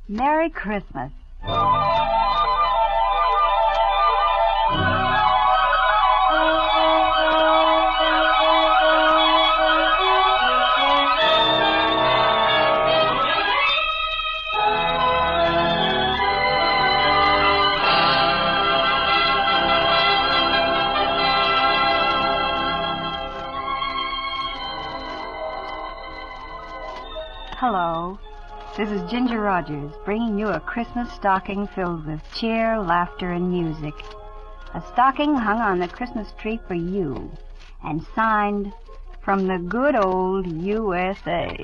Merry Christmas. Hello, this is Ginger Rogers bringing you a Christmas stocking filled with cheer, laughter, and music. A stocking hung on the Christmas tree for you and signed from the good old USA.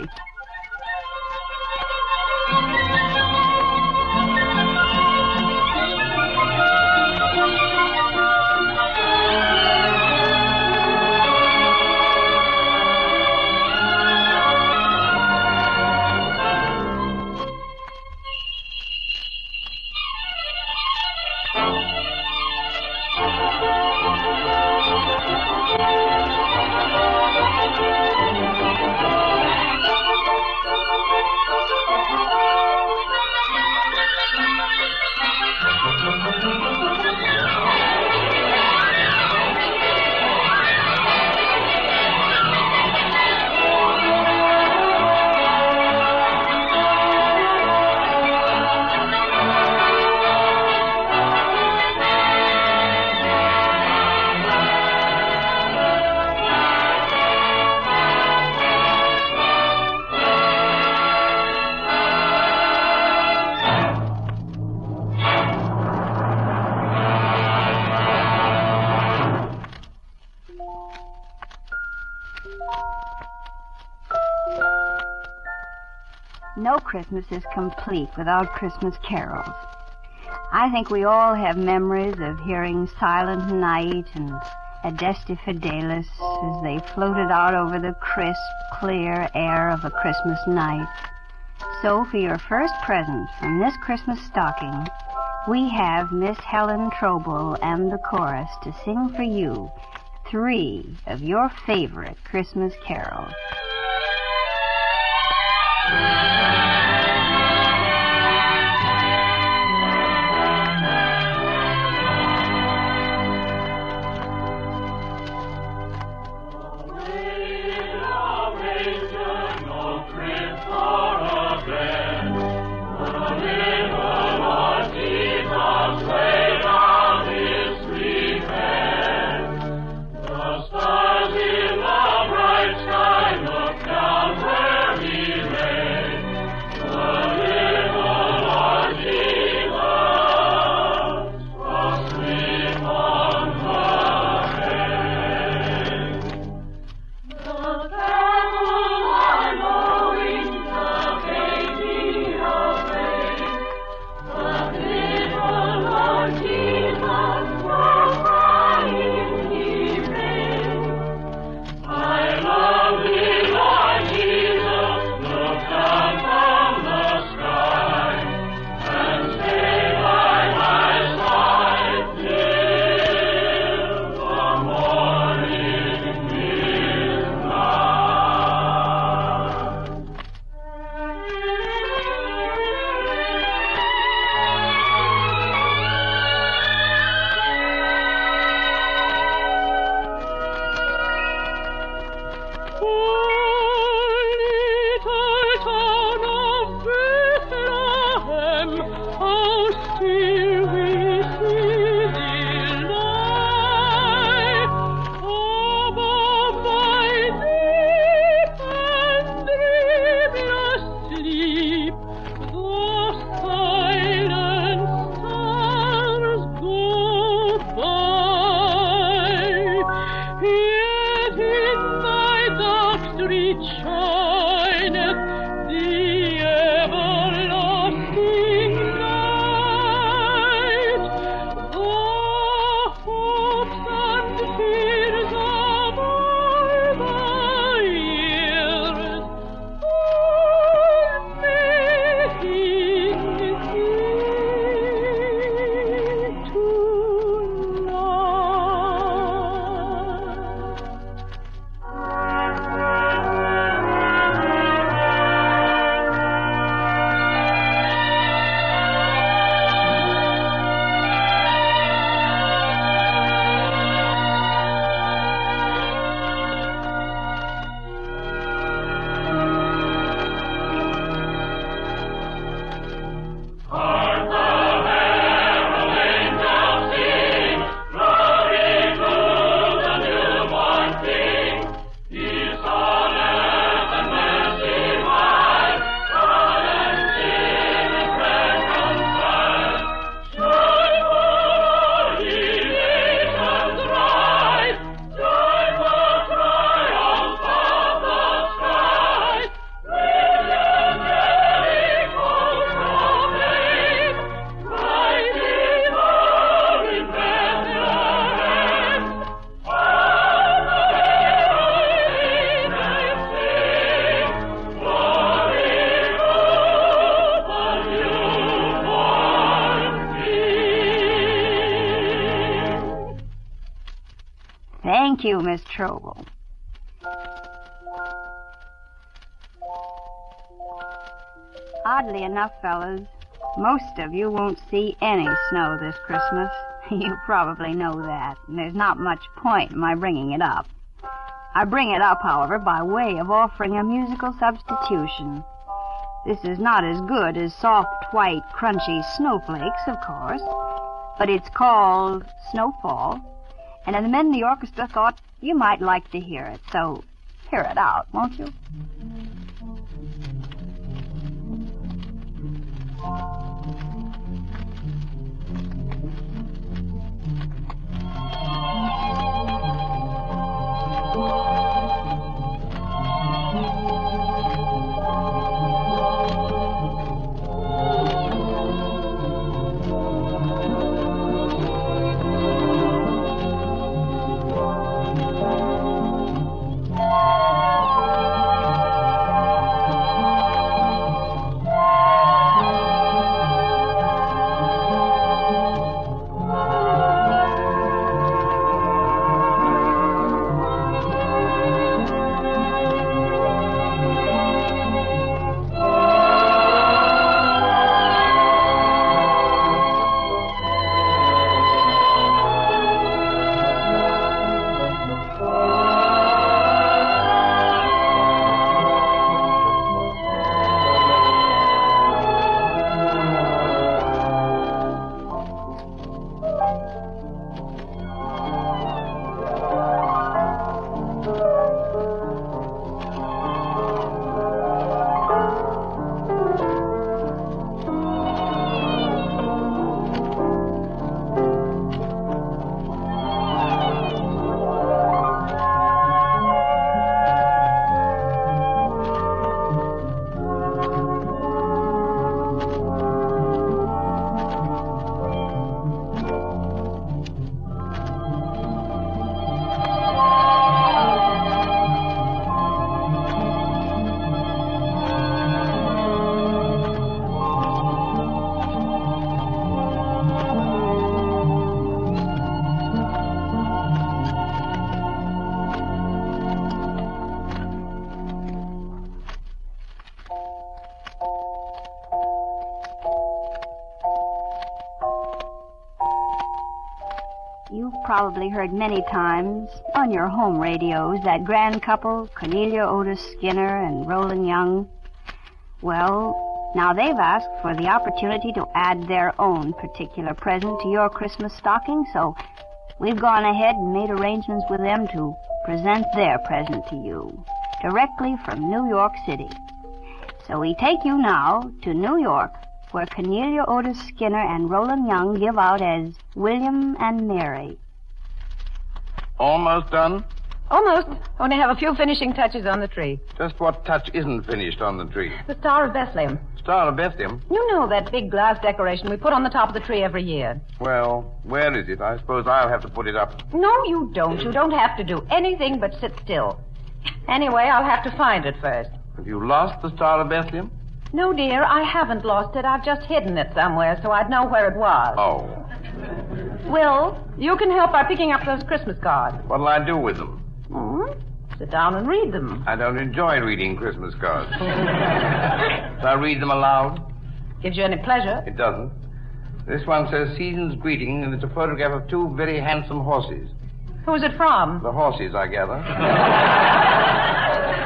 No Christmas is complete without Christmas carols. I think we all have memories of hearing Silent Night and Adeste Fidelis as they floated out over the crisp, clear air of a Christmas night. So for your first present from this Christmas stocking, we have Miss Helen Traubel and the chorus to sing for you 3 of your favorite Christmas carols. Thank you, Miss Traubel. Oddly enough, fellas, most of you won't see any snow this Christmas. You probably know that, and there's not much point in my bringing it up. I bring it up, however, by way of offering a musical substitution. This is not as good as soft, white, crunchy snowflakes, of course, but it's called Snowfall, and the men in the orchestra thought you might like to hear it, so hear it out, won't you? You've probably heard many times on your home radios that grand couple, Cornelia Otis Skinner and Roland Young. Well, now they've asked for the opportunity to add their own particular present to your Christmas stocking, so we've gone ahead and made arrangements with them to present their present to you, directly from New York City. So we take you now to New York, where Cornelia Otis Skinner and Roland Young give out as William and Mary. Almost done? Almost. Only have a few finishing touches on the tree. Just what touch isn't finished on the tree? The Star of Bethlehem. Star of Bethlehem? You know that big glass decoration we put on the top of the tree every year. Well, where is it? I suppose I'll have to put it up. No, you don't. You don't have to do anything but sit still. Anyway, I'll have to find it first. Have you lost the Star of Bethlehem? No, dear, I haven't lost it. I've just hidden it somewhere so I'd know where it was. Oh. Will, you can help by picking up those Christmas cards. What'll I do with them? Sit down and read them. I don't enjoy reading Christmas cards. Shall I read them aloud? Gives you any pleasure? It doesn't. This one says Season's Greeting, and it's a photograph of two very handsome horses. Who's it from? The horses, I gather.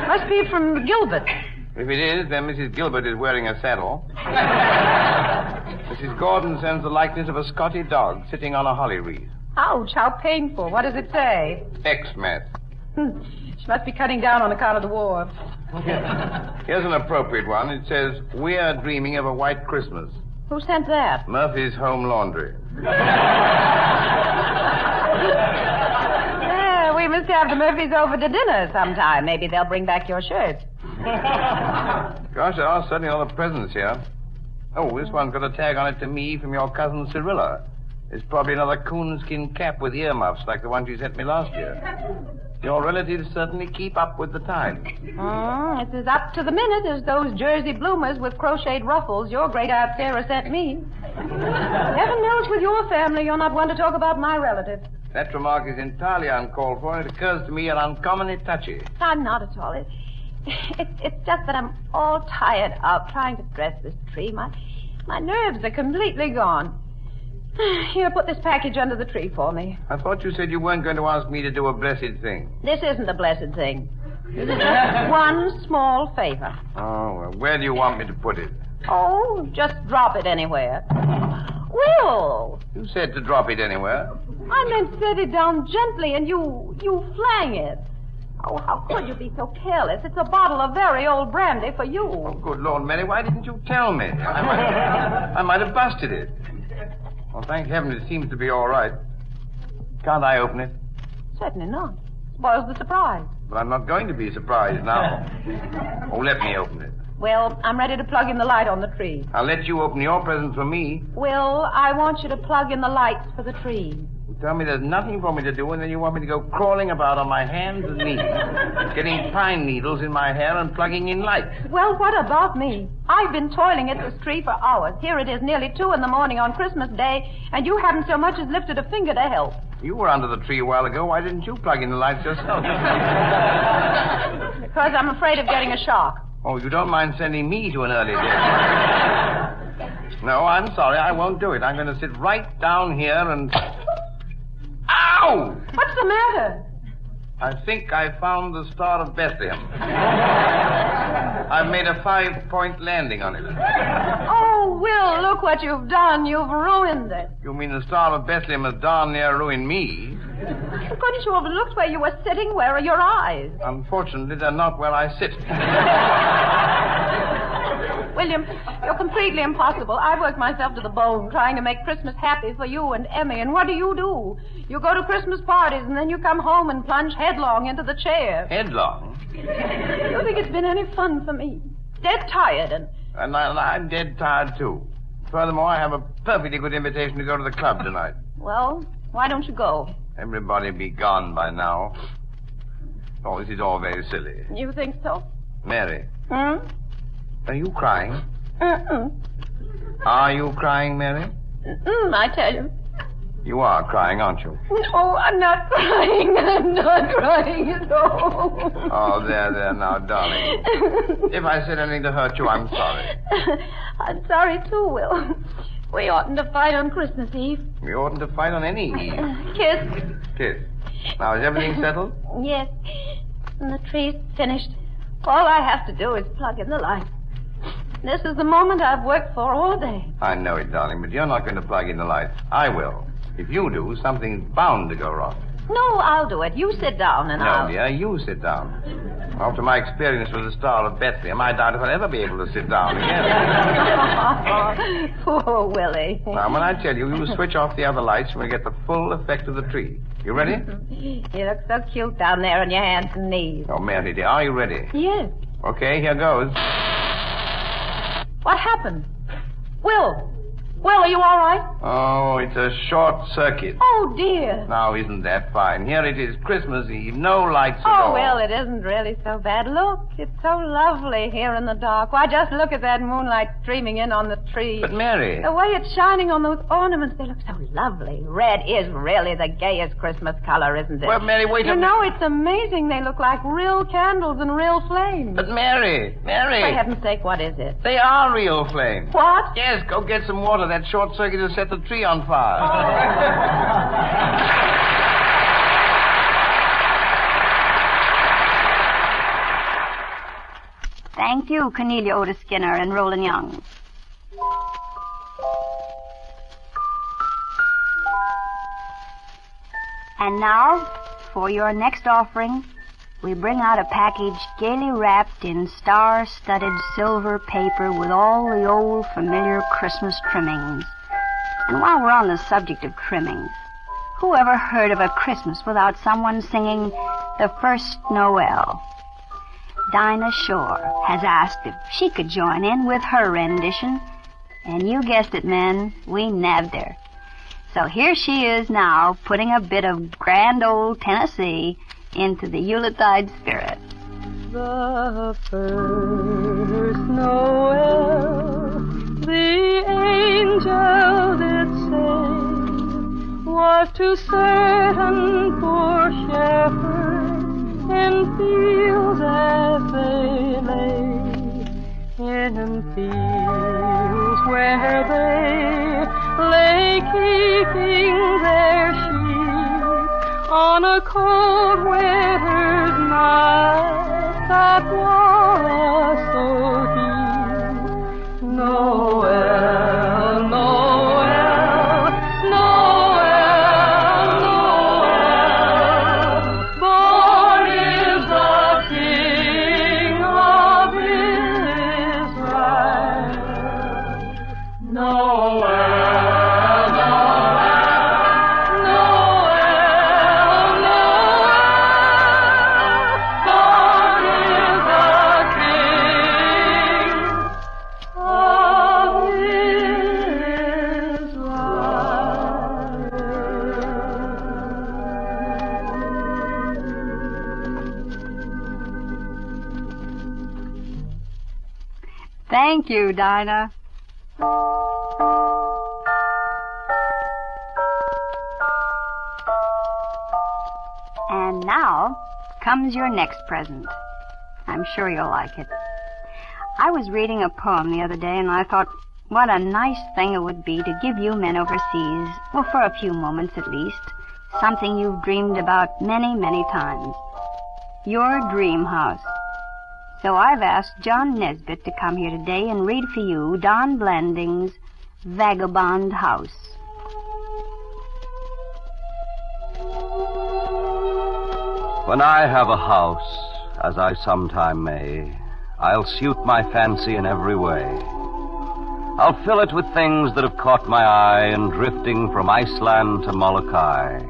Must be from Gilbert. If it is, then Mrs. Gilbert is wearing a saddle. Mrs. Gordon sends the likeness of a Scotty dog sitting on a holly wreath. Ouch, how painful. What does it say? Xmas. She must be cutting down on account of the war. Here's an appropriate one. It says, "We are dreaming of a white Christmas." Who sent that? Murphy's Home Laundry. We must have the Murphys over to dinner sometime. Maybe they'll bring back your shirt. Gosh, there are certainly all the presents here. Oh, this one's got a tag on it to me from your cousin Cyrilla. It's probably another coonskin cap with earmuffs like the one she sent me last year. Your relatives certainly keep up with the times. It's as up to the minute as those Jersey bloomers with crocheted ruffles your great Aunt Sarah sent me. Heaven knows with your family you're not one to talk about my relatives. That remark is entirely uncalled for, and it occurs to me you're uncommonly touchy. I'm not at all. It's just that I'm all tired out trying to dress this tree. My nerves are completely gone. Here, put this package under the tree for me. I thought you said you weren't going to ask me to do a blessed thing. This isn't a blessed thing. This is just one small favor. Oh, well, where do you want me to put it? Oh, just drop it anywhere. Will! You said to drop it anywhere. I meant set it down gently and you flang it. Oh, how could you be so careless? It's a bottle of very old brandy for you. Oh, good Lord, Mary, why didn't you tell me? I might have busted it. Well, thank heaven it seems to be all right. Can't I open it? Certainly not. Spoils the surprise. But I'm not going to be surprised now. Oh, let me open it. Well, I'm ready to plug in the light on the tree. I'll let you open your present for me. Will, I want you to plug in the lights for the tree. You tell me there's nothing for me to do, and then you want me to go crawling about on my hands and knees, getting pine needles in my hair and plugging in lights. Well, what about me? I've been toiling at this tree for hours. Here it is nearly 2 a.m. on Christmas Day, and you haven't so much as lifted a finger to help. You were under the tree a while ago. Why didn't you plug in the lights yourself? Because I'm afraid of getting a shock. Oh, you don't mind sending me to an early death? No, I'm sorry. I won't do it. I'm going to sit right down here and... Ow! What's the matter? I think I found the Star of Bethlehem. I've made a 5-point landing on it. Oh, Will, look what you've done. You've ruined it. You mean the Star of Bethlehem has darn near ruined me? Couldn't you have looked where you were sitting? Where are your eyes? Unfortunately, they're not where I sit. William, you're completely impossible. I've worked myself to the bone trying to make Christmas happy for you and Emmy, and what do? You go to Christmas parties, and then you come home and plunge headlong into the chair. Headlong? You think it's been any fun for me? Dead tired, and I'm dead tired, too. Furthermore, I have a perfectly good invitation to go to the club tonight. Well, why don't you go? Everybody be gone by now. Oh, this is all very silly. You think so? Mary. Hmm? Are you crying? Mm-mm. Are you crying, Mary? Mm-mm, I tell you. You are crying, aren't you? No, I'm not crying. I'm not crying at all. Oh, there now, darling. If I said anything to hurt you, I'm sorry. I'm sorry, too, Will. We oughtn't to fight on Christmas Eve. We oughtn't to fight on any eve. Kiss. Kiss. Now, is everything settled? Yes. And the tree's finished. All I have to do is plug in the light. This is the moment I've worked for all day. I know it, darling, but you're not going to plug in the lights. I will. If you do, something's bound to go wrong. No, I'll do it. You sit down and No, dear, you sit down. After my experience with the Star of Bethlehem, I doubt if I'll ever be able to sit down again. Poor Willie. Now, when I tell you, you switch off the other lights and we'll get the full effect of the tree. You ready? You look so cute down there on your hands and knees. Oh, Mary, dear, are you ready? Yes. Okay, here goes. What happened? Will, are you all right? Oh, it's a short circuit. Oh, dear. Now, isn't that fine? Here it is, Christmas Eve, no lights at all. Oh, well, it isn't really so bad. Look, it's so lovely here in the dark. Why, just look at that moonlight streaming in on the tree. But, Mary... The way it's shining on those ornaments, they look so lovely. Red is really the gayest Christmas color, isn't it? Well, Mary, wait a minute. You know, it's amazing. They look like real candles and real flames. But, Mary... For heaven's sake, what is it? They are real flames. What? Yes, go get some water. That short circuit has set the tree on fire. Thank you, Cornelia Otis Skinner and Roland Young. And now, for your next offering, we bring out a package gaily wrapped in star-studded silver paper with all the old familiar Christmas trimmings. And while we're on the subject of trimmings, who ever heard of a Christmas without someone singing The First Noel? Dinah Shore has asked if she could join in with her rendition, and you guessed it, men, we nabbed her. So here she is now, putting a bit of grand old Tennessee into the Yuletide spirit. The first Noel, the angel did say, was to certain poor shepherds in fields as they lay, in fields where they lay keeping their sheep on a cold winter's night that was so deep. Noel, Noel, Noel, Noel, born is the King of Israel. Noel. Thank you, Dinah. And now comes your next present. I'm sure you'll like it. I was reading a poem the other day, and I thought, what a nice thing it would be to give you men overseas, well, for a few moments at least, something you've dreamed about many, many times. Your dream house. So I've asked John Nesbitt to come here today and read for you Don Blanding's Vagabond House. When I have a house, as I sometime may, I'll suit my fancy in every way. I'll fill it with things that have caught my eye in drifting from Iceland to Molokai.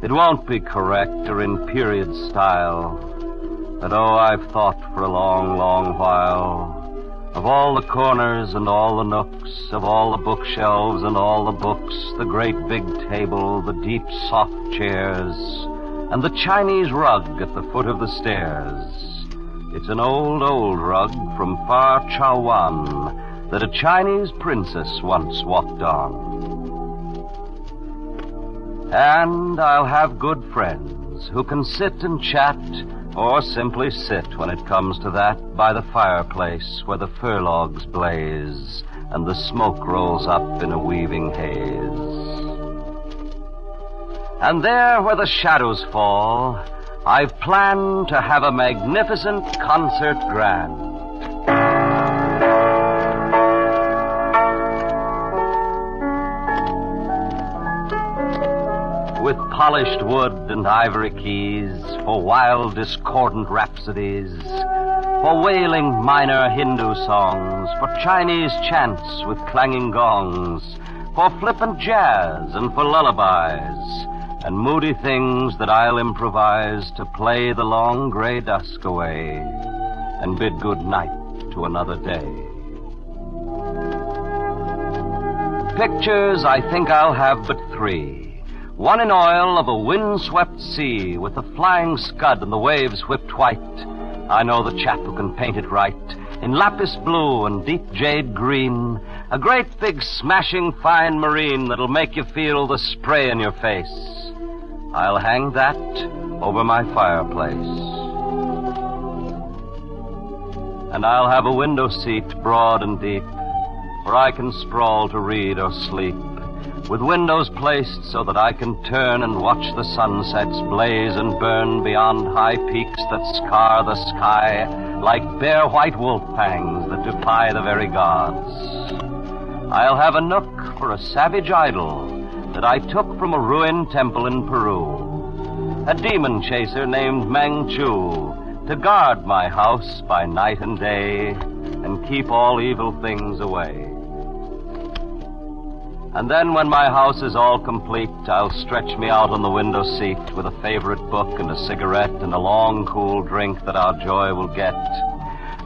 It won't be correct or in period style, but oh, I've thought for a long, long while of all the corners and all the nooks, of all the bookshelves and all the books, the great big table, the deep, soft chairs, and the Chinese rug at the foot of the stairs. It's an old, old rug from far Chaoan that a Chinese princess once walked on. And I'll have good friends who can sit and chat, or simply sit, when it comes to that, by the fireplace where the fir logs blaze and the smoke rolls up in a weaving haze. And there where the shadows fall, I've planned to have a magnificent concert grand. With polished wood and ivory keys, for wild discordant rhapsodies, for wailing minor Hindu songs, for Chinese chants with clanging gongs, for flippant jazz and for lullabies, and moody things that I'll improvise to play the long gray dusk away and bid good night to another day. Pictures I think I'll have but 3. One in oil of a wind-swept sea with the flying scud and the waves whipped white. I know the chap who can paint it right. In lapis blue and deep jade green, a great big smashing fine marine that'll make you feel the spray in your face. I'll hang that over my fireplace. And I'll have a window seat broad and deep, where I can sprawl to read or sleep, with windows placed so that I can turn and watch the sunsets blaze and burn beyond high peaks that scar the sky like bare white wolf fangs that defy the very gods. I'll have a nook for a savage idol that I took from a ruined temple in Peru, a demon chaser named Manchu, to guard my house by night and day and keep all evil things away. And then when my house is all complete, I'll stretch me out on the window seat with a favorite book and a cigarette and a long, cool drink that our joy will get.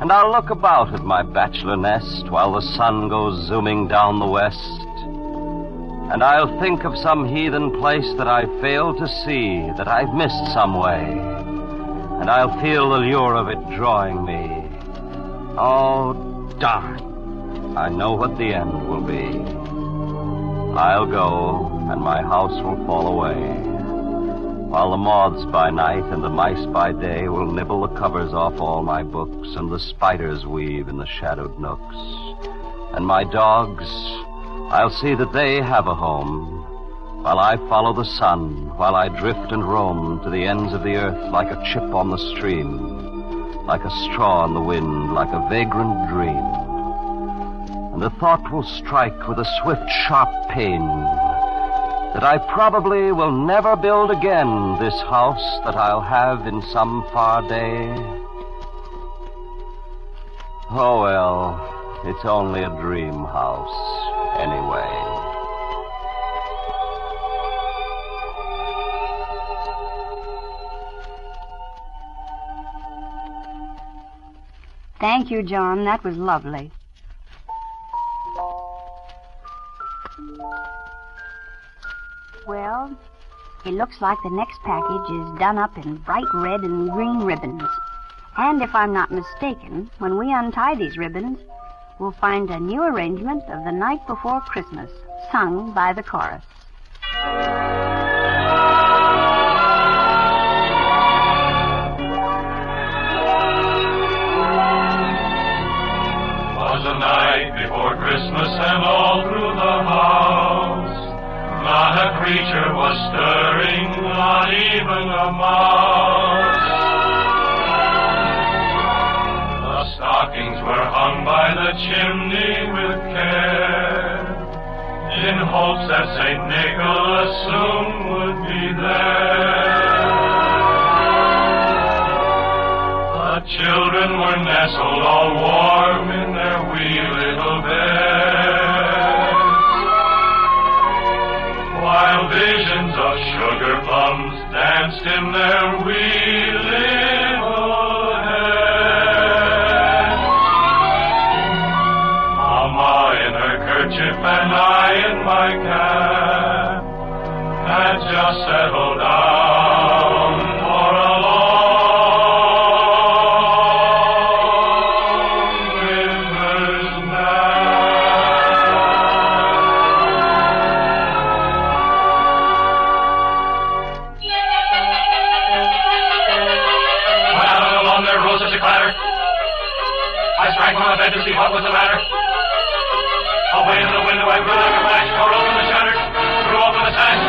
And I'll look about at my bachelor nest while the sun goes zooming down the west. And I'll think of some heathen place that I've failed to see, that I've missed some way. And I'll feel the lure of it drawing me. Oh, darn. I know what the end will be. I'll go and my house will fall away, while the moths by night and the mice by day will nibble the covers off all my books, and the spiders weave in the shadowed nooks. And my dogs, I'll see that they have a home, while I follow the sun, while I drift and roam to the ends of the earth like a chip on the stream, like a straw in the wind, like a vagrant dream. And the thought will strike with a swift, sharp pain that I probably will never build again this house that I'll have in some far day. Oh, well, it's only a dream house anyway. Thank you, John. That was lovely. Well, it looks like the next package is done up in bright red and green ribbons. And if I'm not mistaken, when we untie these ribbons, we'll find a new arrangement of The Night Before Christmas, sung by the chorus. Was the night before Christmas, and all through the house not a creature was stirring, not even a mouse. The stockings were hung by the chimney with care, in hopes that St. Nicholas soon would be there. The children were nestled all warm in their wee little beds, while visions of sugar plums danced in their wee little heads. Mama in her kerchief and I in my cap had just settled down for a long winter's nap. When out along there rose such a clatter, I sprang from my bed to see what was the matter. Away to the window I blew like a flash, tore open the shutters, threw open the sash.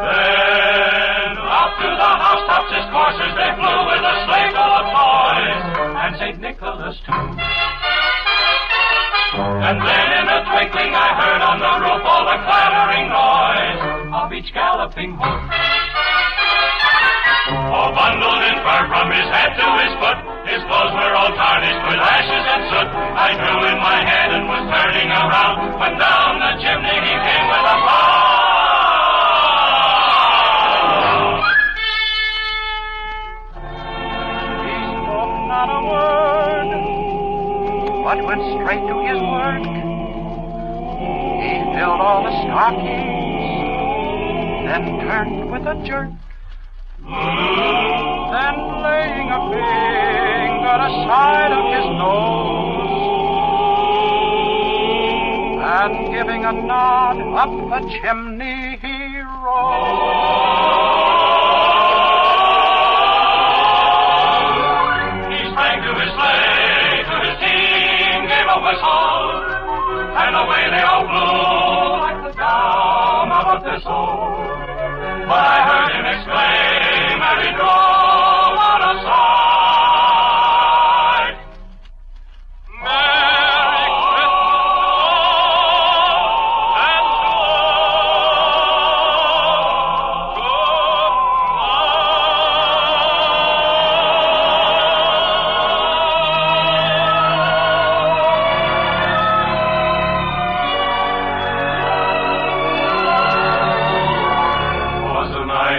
Then up to the housetops as coursers they flew with a sleigh full of toys, and St. Nicholas too. And then in a twinkling I heard on the roof all the clattering noise of each galloping hoof. All bundled in fur from his head to his foot, his clothes were all tarnished with ashes and soot. I drew in my head and was turning around when down the chimney he came with a bound. He spoke not a word, but went straight to his work. He filled all the stockings, then turned with a jerk. Then laying a finger aside of his nose and giving a nod up the chimney he rode. He sprang to his sleigh, to his team, gave a whistle, and away they all flew like the down of a thistle. But I heard him exclaim as he drove out of sight, Merry Christmas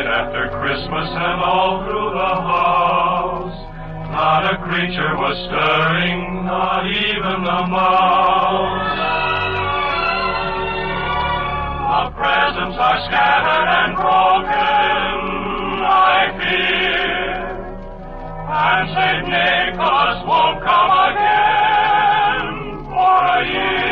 and Christmas, and all through the house not a creature was stirring, not even a mouse. The presents are scattered and broken, I fear, and St. Nicholas won't come again for a year.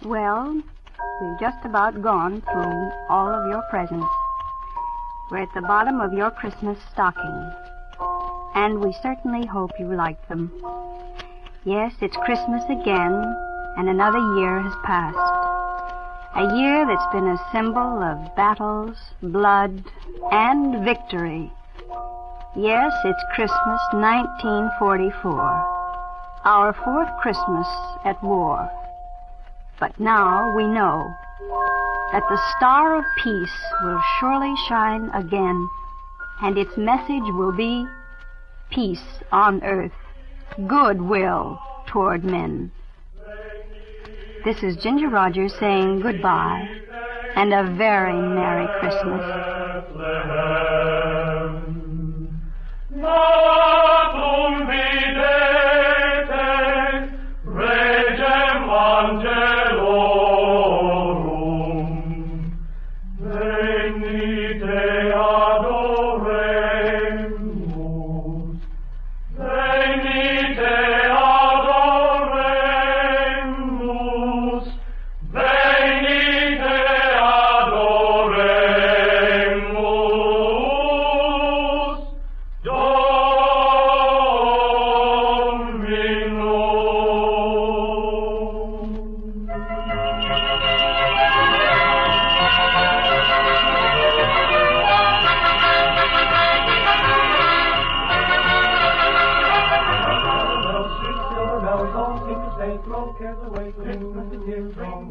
Well, we've just about gone through all of your presents. We're at the bottom of your Christmas stocking. And we certainly hope you liked them. Yes, it's Christmas again, and another year has passed. A year that's been a symbol of battles, blood, and victory. Yes, it's Christmas 1944. Our fourth Christmas at war. But now we know that the star of peace will surely shine again, and its message will be peace on earth, goodwill toward men. This is Ginger Rogers saying goodbye and a very Merry Christmas.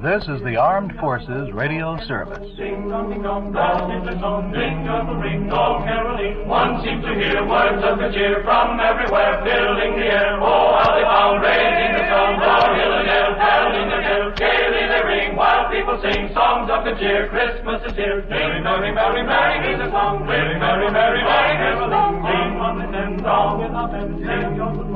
This is the Armed Forces Radio Service. Ding dong, ding dong, down in the song, ring of the ring, all caroling. One seems to hear words of good cheer from everywhere, filling the air. Oh, how they found, raising the song, o'er hill and dale, caroling the hill. Gaily they ring, while people sing songs of good cheer. Christmas is here. Merry, merry, merry, merry is the song. Merry, merry, merry, merry is the song. Sing on the sing, song without end, sing on the